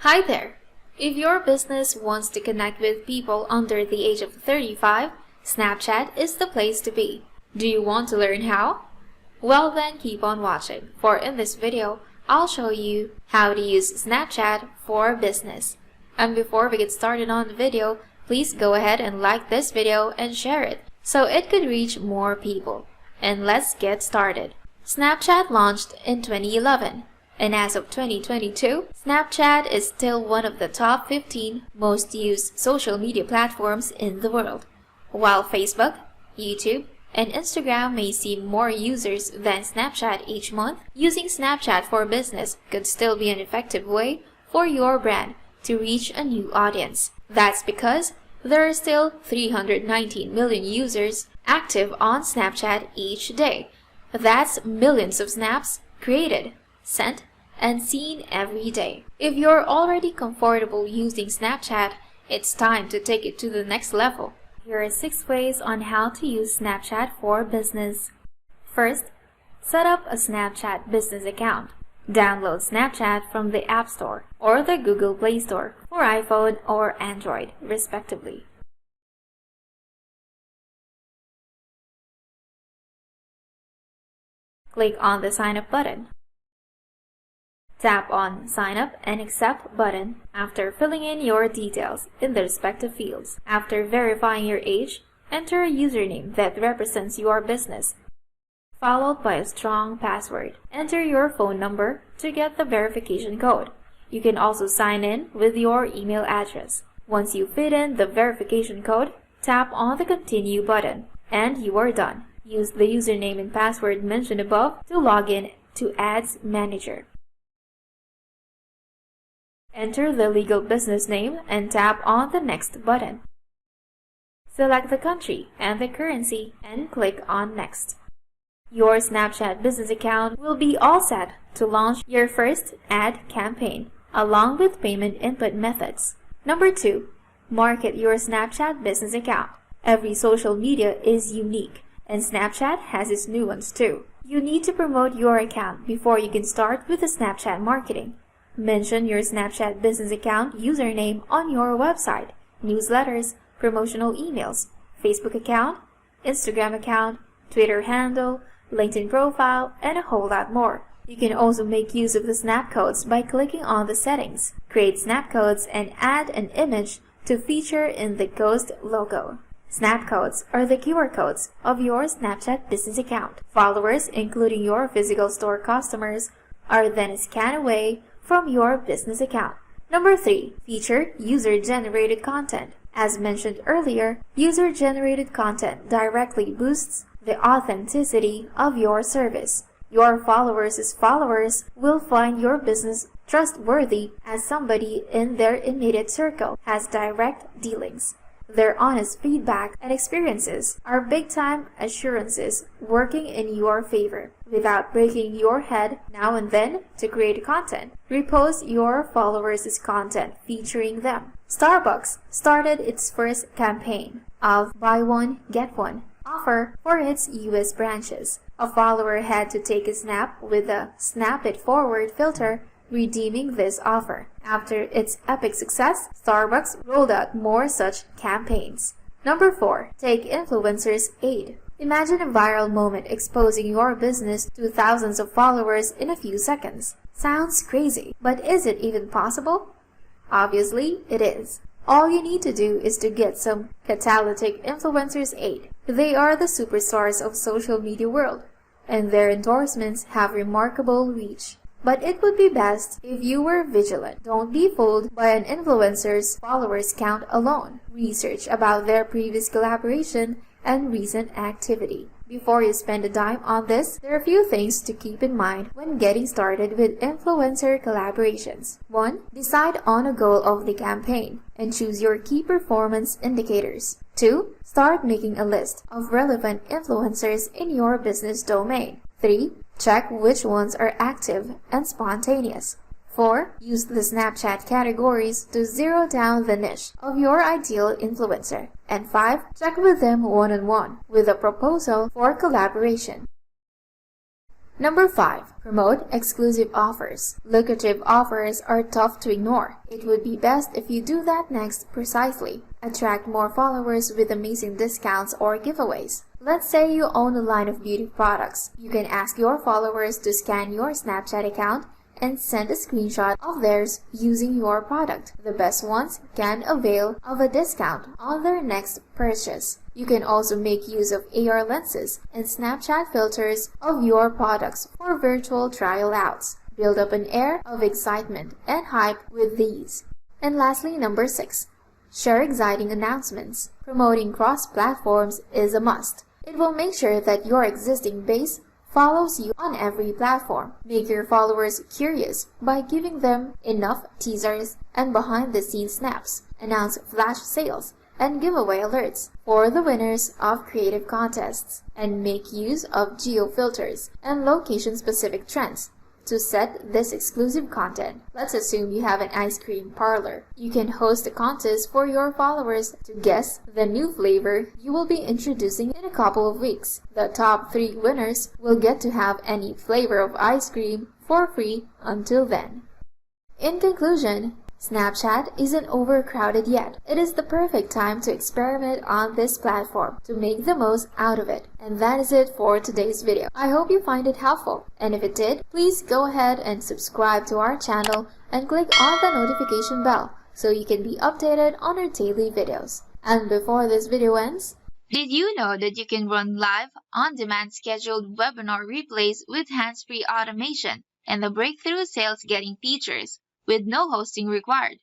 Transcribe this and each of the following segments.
Hi there! If your business wants to connect with people under the age of 35, Snapchat is the place to be. Do you want to learn how? Well then keep on watching, for in this video, I'll show you how to use Snapchat for business. And before we get started on the video, please go ahead and like this video and share it so it could reach more people. And let's get started. Snapchat launched in 2011. And as of 2022, Snapchat is still one of the top 15 most used social media platforms in the world. While Facebook, YouTube, and Instagram may see more users than Snapchat each month, using Snapchat for business could still be an effective way for your brand to reach a new audience. That's because there are still 319 million users active on Snapchat each day. That's millions of snaps created, sent, and seen every day. If you're already comfortable using Snapchat, it's time to take it to the next level. Here are 6 ways on how to use Snapchat for business. First, set up a Snapchat business account. Download Snapchat from the App Store or the Google Play Store for iPhone or Android, respectively. Click on the Sign Up button. Tap on Sign Up and Accept button after filling in your details in the respective fields. After verifying your age, enter a username that represents your business, followed by a strong password. Enter your phone number to get the verification code. You can also sign in with your email address. Once you fit in the verification code, tap on the Continue button, and you are done. Use the username and password mentioned above to log in to Ads Manager. Enter the legal business name and tap on the Next button. Select the country and the currency and click on Next. Your Snapchat business account will be all set to launch your first ad campaign, along with payment input methods. Number 2. Market your Snapchat business account. Every social media is unique, and Snapchat has its nuance too. You need to promote your account before you can start with the Snapchat marketing. Mention your Snapchat business account username on your website, newsletters, promotional emails, Facebook account, Instagram account, Twitter handle, LinkedIn profile, and a whole lot more. You can also make use of the snap codes by clicking on the settings. Create snap codes and add an image to feature in the Ghost logo. Snap codes are the QR codes of your Snapchat business account. Followers, including your physical store customers, are then scanned away from your business account. Number 3. Feature user-generated content. As mentioned earlier, user-generated content directly boosts the authenticity of your service. Your followers' followers will find your business trustworthy as somebody in their immediate circle has direct dealings. Their honest feedback and experiences are big-time assurances working in your favor. Without breaking your head now and then to create content, repost your followers' content featuring them. Starbucks started its first campaign of Buy One, Get One offer for its US branches. A follower had to take a snap with the Snap It Forward filter, redeeming this offer. After its epic success, Starbucks rolled out more such campaigns. Number 4. Take influencers' aid. Imagine a viral moment exposing your business to thousands of followers in a few seconds. Sounds crazy, but is it even possible? Obviously, it is. All you need to do is to get some catalytic influencers' aid. They are the superstars of social media world, and their endorsements have remarkable reach. But it would be best if you were vigilant. Don't be fooled by an influencer's followers count alone. Research about their previous collaboration and recent activity. Before you spend a dime on this, there are a few things to keep in mind when getting started with influencer collaborations. 1. Decide on a goal of the campaign and choose your key performance indicators. 2. Start making a list of relevant influencers in your business domain. 3. Check which ones are active and spontaneous. 4. Use the Snapchat categories to zero down the niche of your ideal influencer. And 5. Check with them one-on-one with a proposal for collaboration. Number 5. Promote exclusive offers. Lucrative offers are tough to ignore. It would be best if you do that next precisely. Attract more followers with amazing discounts or giveaways. Let's say you own a line of beauty products. You can ask your followers to scan your Snapchat account and send a screenshot of theirs using your product. The best ones can avail of a discount on their next purchase. You can also make use of AR lenses and Snapchat filters of your products for virtual trial outs. Build up an air of excitement and hype with these. And lastly, number 6. Share exciting announcements. Promoting cross-platforms is a must. It will make sure that your existing base follows you on every platform. Make your followers curious by giving them enough teasers and behind-the-scenes snaps. Announce flash sales and giveaway alerts for the winners of creative contests, and make use of geo filters and location-specific trends to set this exclusive content. Let's assume you have an ice cream parlor. You can host a contest for your followers to guess the new flavor you will be introducing in a couple of weeks. The top 3 winners will get to have any flavor of ice cream for free until then. In conclusion, Snapchat isn't overcrowded yet. It is the perfect time to experiment on this platform to make the most out of it. And that is it for today's video. I hope you find it helpful. And if it did, please go ahead and subscribe to our channel and click on the notification bell so you can be updated on our daily videos. And before this video ends, did you know that you can run live, on-demand scheduled webinar replays with hands-free automation and the breakthrough sales getting features with no hosting required,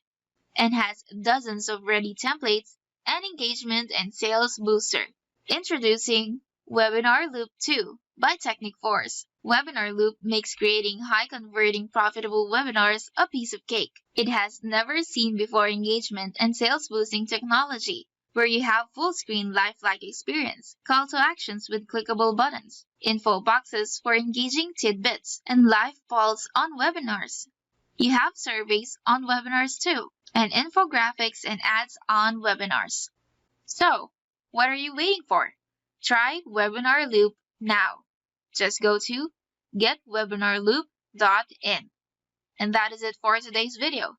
and has dozens of ready templates and engagement and sales booster? Introducing Webinar Loop 2 by Technic-Force. Webinar Loop makes creating high-converting profitable webinars a piece of cake. It has never seen before engagement and sales boosting technology, where you have full-screen lifelike experience, call to actions with clickable buttons, info boxes for engaging tidbits, and live polls on webinars. You have surveys on webinars too, and infographics and ads on webinars. So, what are you waiting for? Try Webinar Loop now. Just go to getwebinarloop.in. And that is it for today's video.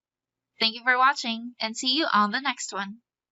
Thank you for watching, and see you on the next one.